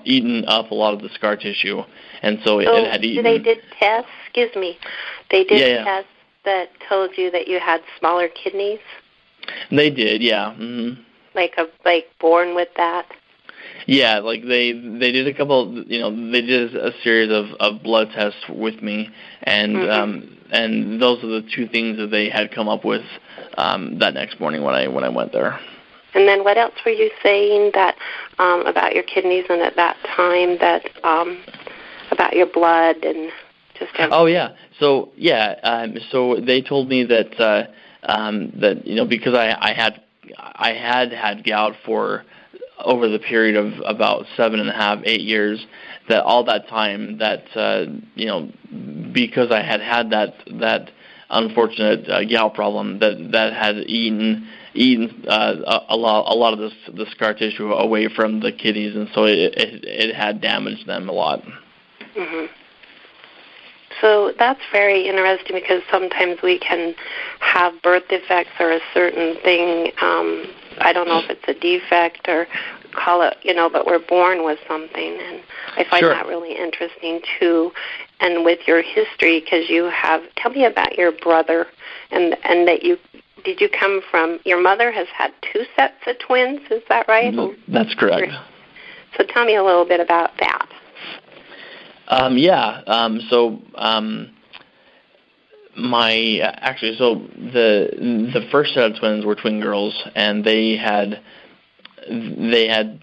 eaten up a lot of the scar tissue, and so it had eaten. They did tests. Excuse me. They did Yeah. tests that told you that you had smaller kidneys. They did, yeah. Mm-hmm. Like born with that. Yeah, like they did a couple. They did a series of blood tests with me, and those are the two things that they had come up with that next morning when I went there. And then what else were you saying that about your kidneys and at that time that about your blood and just everything? Oh yeah. So they told me that because I had gout for over the period of about 7.5, 8 years, that all that time that because I had that unfortunate gout problem that had eaten a lot of the scar tissue away from the kidneys, and so it had damaged them a lot. Mm-hmm. So that's very interesting because sometimes we can have birth defects or a certain thing. I don't know if it's a defect or call it, but we're born with something, and I find that really interesting too. And with your history, because tell me about your brother, and that did you come from, your mother has had 2 sets of twins, is that right? That's correct. So tell me a little bit about that. The first set of twins were twin girls, and they had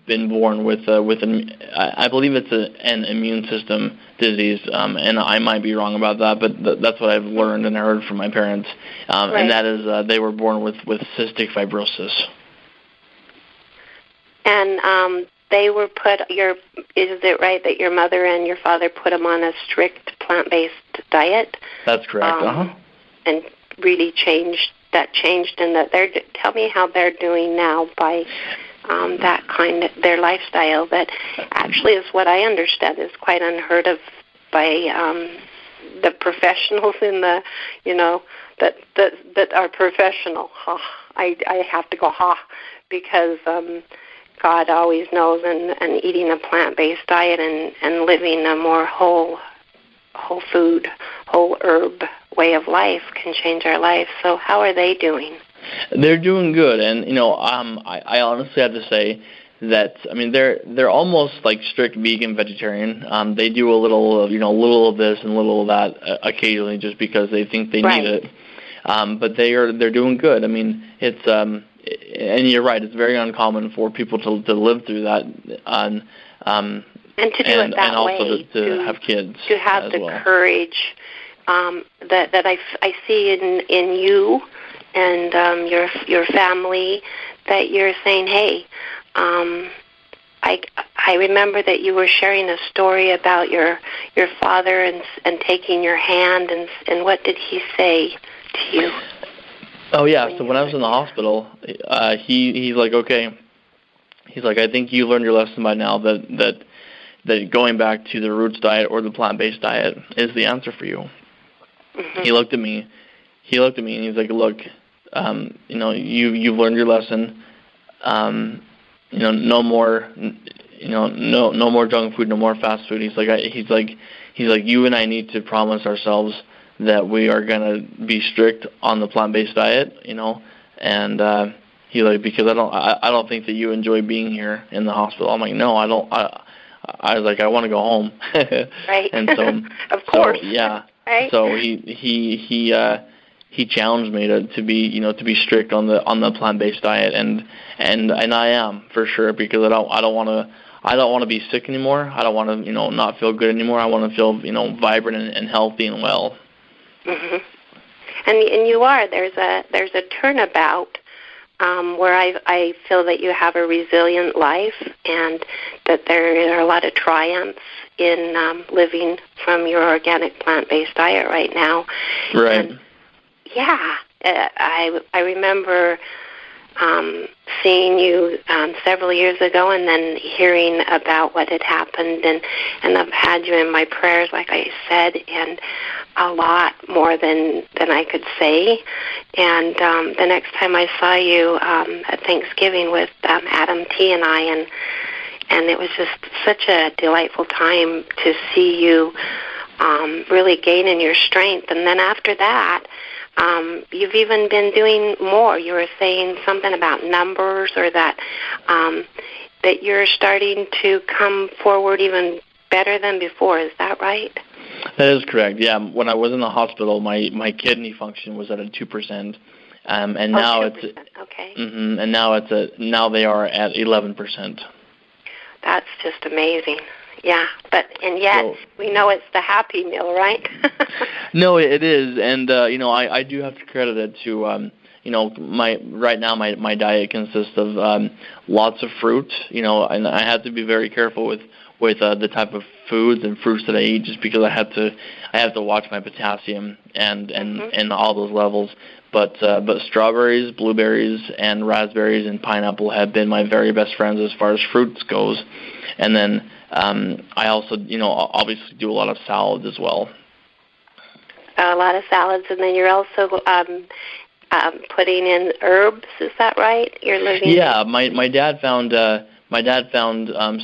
been born with I believe it's an immune system disease, and I might be wrong about that, but that's what I've learned and heard from my parents, and that is they were born with cystic fibrosis. And they were is it right that your mother and your father put them on a strict plant-based diet? That's correct. And really changed, and that tell me how they're doing now by that kind of their lifestyle that actually is what I understand is quite unheard of by the professionals in the that are professional. I have to go because God always knows, and eating a plant-based diet and living a more whole food, whole herb way of life can change our life. So how are they doing? They're doing good, and I honestly have to say that they're almost like strict vegan vegetarian. They do a little of little of this and little of that occasionally, just because they think they need it. But they're doing good. It's and you're right. It's very uncommon for people to live through that, and to do it that and also way, to have kids, to have the courage that I see in you and your family, that you're saying, hey, I remember that you were sharing a story about your father and taking your hand, and what did he say to you? Oh yeah, so when I was in the hospital, he's like, okay, he's like, I think you learned your lesson by now that going back to the roots diet or the plant-based diet is the answer for you. Mm-hmm. He looked at me and he's like, look, you've learned your lesson. No more, no more junk food, no more fast food. He's like, you and I need to promise ourselves that we are gonna be strict on the plant-based diet, and he's like, because I don't think that you enjoy being here in the hospital. I'm like, no, I don't. I was like, I want to go home. Right. And so, of course. So, yeah. Right. So he challenged me to be strict on the plant-based diet, and I am, for sure, because I don't want to be sick anymore. I don't want to not feel good anymore. I want to feel vibrant and healthy and well. Mm-hmm. And you are. There's a turnabout where I feel that you have a resilient life, and that there are a lot of triumphs in living from your organic plant-based diet right now. Right. And, yeah, I remember seeing you several years ago, and then hearing about what had happened, and I've had you in my prayers, like I said, and a lot more than I could say. And the next time I saw you at Thanksgiving with Adam T. and I, and and it was just such a delightful time to see you really gain in your strength. And then after that, you've even been doing more. You were saying something about numbers, or that that you're starting to come forward even better than before. Is that right? That is correct. Yeah, when I was in the hospital, my kidney function was at a 2%, and now 2%. it's okay. And now they are at 11%. That's just amazing. Yeah, and yet we know it's the happy meal, right? No, it is, and I do have to credit it to my diet consists of lots of fruit, and I have to be very careful with the type of foods and fruits that I eat, just because I have to watch my potassium and all those levels. But strawberries, blueberries, and raspberries and pineapple have been my very best friends as far as fruits goes. And then I also, obviously do a lot of salads as well. A lot of salads, and then you're also putting in herbs. Is that right? You're living. Yeah, my dad found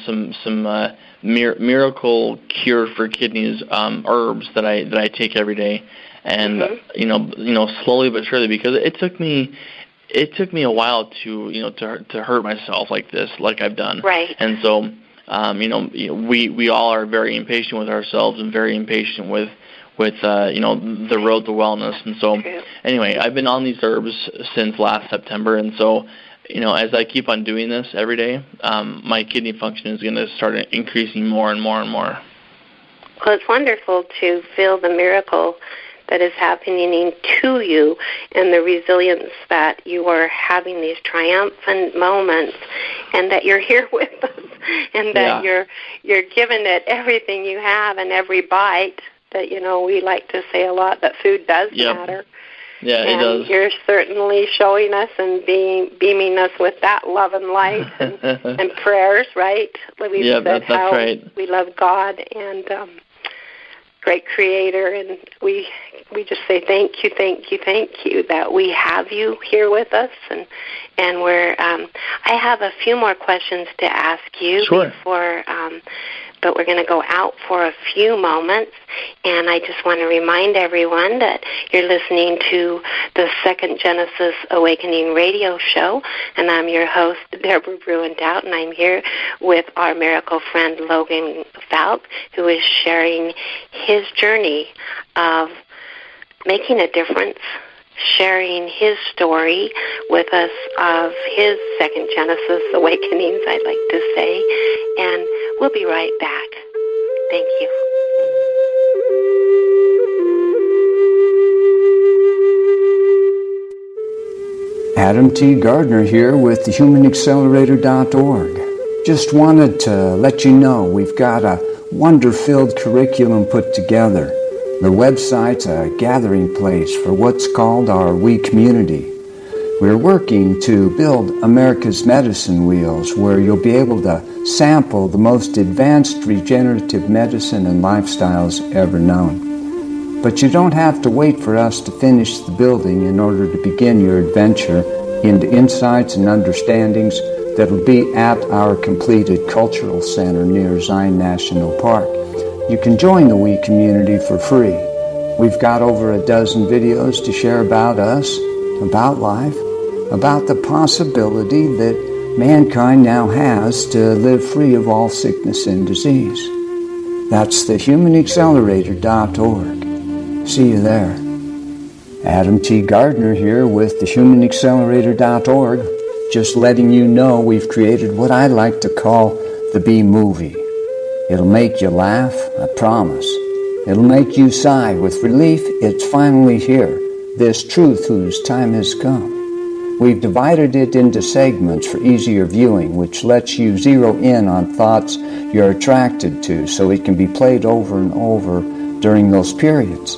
some miracle cure for kidneys herbs that I take every day. And slowly but surely, because it took me a while to hurt myself like this, like I've done. Right. And so we all are very impatient with ourselves and very impatient with the road to wellness. And so anyway, I've been on these herbs since last September, and so as I keep on doing this every day, my kidney function is going to start increasing more and more and more. Well, it's wonderful to feel the miracle that is happening to you, and the resilience that you are having these triumphant moments, and that you're here with us, and that you're giving it everything you have and every bite. That we like to say a lot that food does matter. Yeah, and it does. You're certainly showing us and beaming us with that love and light and prayers, right? We've said how right. We love God and great Creator, and we just say thank you that we have you here with us, and we're. I have a few more questions to ask you before. But we're going to go out for a few moments, and I just want to remind everyone that you're listening to the Second Genesis Awakening radio show, and I'm your host, Deborah Bruin-Doubt, and I'm here with our miracle friend, Logan Fowlke, who is sharing his journey of making a difference, sharing his story with us of his Second Genesis Awakenings, I'd like to say, and we'll be right back. Thank you. Adam T. Gardner here with thehumanaccelerator.org. Just wanted to let you know we've got a wonder-filled curriculum put together. The website's a gathering place for what's called our We community. We're working to build America's medicine wheels, where you'll be able to sample the most advanced regenerative medicine and lifestyles ever known. But you don't have to wait for us to finish the building in order to begin your adventure into insights and understandings that'll be at our completed cultural center near Zion National Park. You can join the We community for free. We've got over a dozen videos to share about us, about life, about the possibility that mankind now has to live free of all sickness and disease. That's thehumanaccelerator.org. See you there. Adam T. Gardner here with thehumanaccelerator.org, just letting you know we've created what I like to call the B-movie. It'll make you laugh, I promise. It'll make you sigh with relief. It's finally here, this truth whose time has come. We've divided it into segments for easier viewing, which lets you zero in on thoughts you're attracted to, so it can be played over and over during those periods.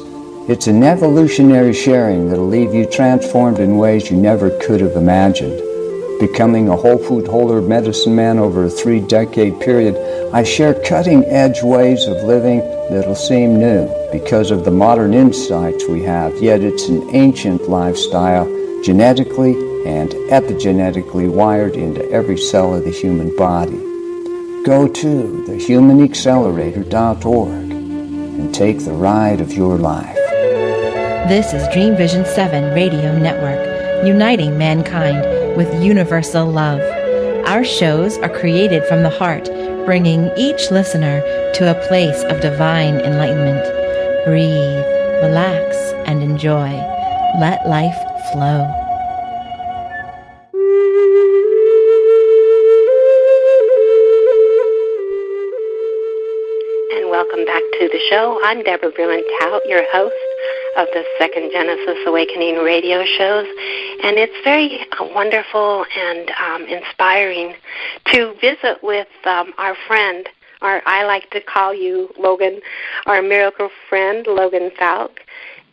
It's an evolutionary sharing that'll leave you transformed in ways you never could have imagined. Becoming a whole food whole herb medicine man over a 3-decade period, I share cutting-edge ways of living that'll seem new because of the modern insights we have, yet it's an ancient lifestyle, genetically and epigenetically wired into every cell of the human body. Go to thehumanaccelerator.org and take the ride of your life. This is Dream Vision 7 Radio Network, uniting mankind with universal love. Our shows are created from the heart, bringing each listener to a place of divine enlightenment. Breathe, relax, and enjoy. Let life flow. And welcome back to the show. I'm Deborah Blumenthal, your host of the Second Genesis Awakening radio shows. And it's very wonderful and inspiring to visit with our friend, or I like to call you Logan, our miracle friend, Logan Fowlke.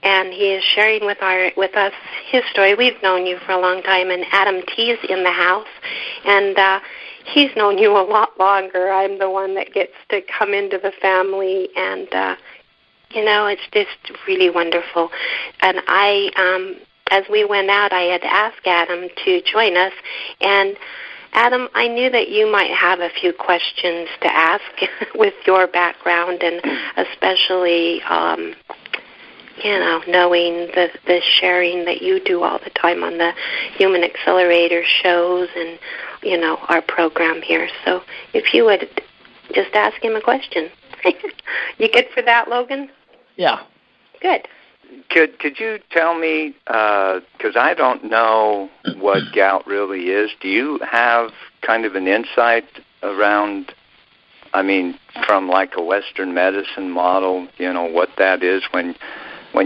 And he is sharing with us his story. We've known you for a long time, and Adam T. is in the house. And he's known you a lot longer. I'm the one that gets to come into the family, and it's just really wonderful. And as we went out, I had asked Adam to join us. And Adam, I knew that you might have a few questions to ask with your background, and especially, knowing the sharing that you do all the time on the Human Accelerator shows and, our program here. So if you would just ask him a question. You good for that, Logan? Yeah. Good. Could you tell me, because I don't know what gout really is, do you have kind of an insight around, from like a Western medicine model, what that is when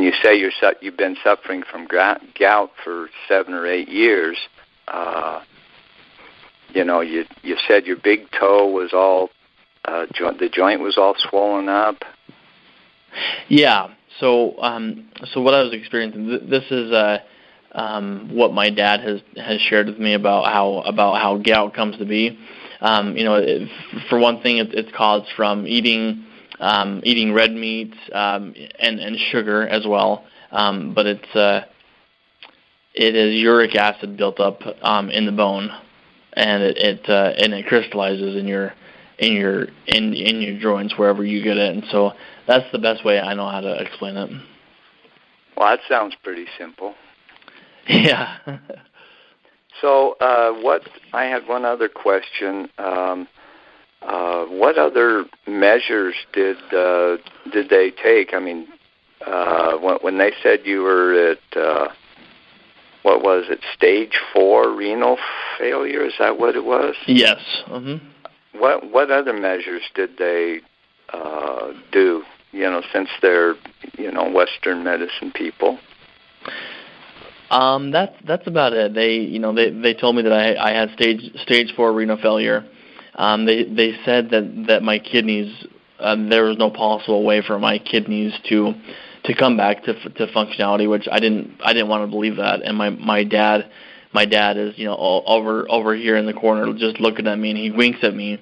you say you've been suffering from gout for 7 or 8 years? You said your big toe was all, the joint was all swollen up. Yeah. So what I was experiencing, this is what my dad has shared with me about how gout comes to be. For one thing, it's caused from eating red meat and sugar as well. But it is uric acid built up in the bone, and it crystallizes in your joints wherever you get it. And so that's the best way I know how to explain it. Well, that sounds pretty simple. Yeah. So I had one other question. What other measures did they take? When they said you were at what was it, stage 4 renal failure? Is that what it was? Yes. Mm-hmm. What other measures did they do? Since they're Western medicine people. That's about it. They told me that I had stage 4 renal failure. They said that my kidneys, there was no possible way for my kidneys to come back to functionality, which I didn't want to believe that. And my dad is over here in the corner just looking at me, and he winks at me.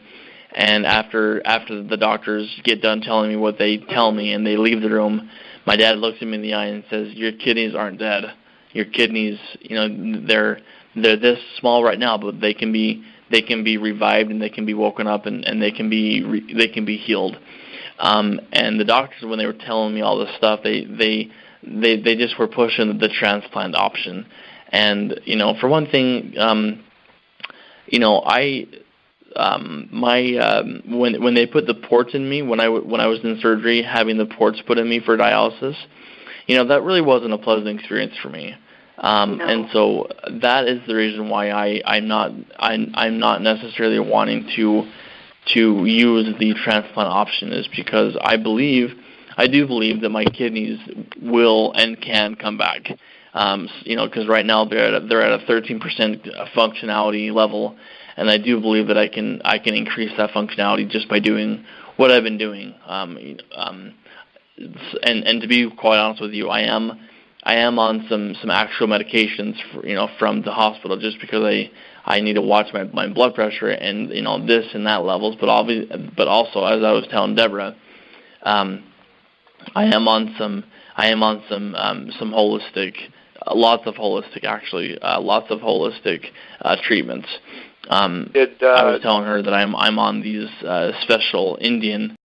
And after the doctors get done telling me what they tell me and they leave the room, my dad looks at me in the eye and says, "Your kidneys aren't dead. Your kidneys, they're this small right now, but they can be revived, and they can be woken up, and they can be healed." And the doctors, when they were telling me all this stuff, they just were pushing the transplant option. And for one thing, when they put the ports in me, when I was in surgery, having the ports put in me for dialysis, that really wasn't a pleasant experience for me. No. And so that is the reason why I'm not necessarily wanting to use the transplant option, is because I do believe that my kidneys will and can come back. Because right now they're at a 13% functionality level. And I do believe that I can increase that functionality just by doing what I've been doing. And to be quite honest with you, I am on some actual medications from the hospital, just because I need to watch my blood pressure and this and that levels. But also, as I was telling Deborah, I am on some holistic, lots of holistic treatments. I was telling her that I'm on these special Indian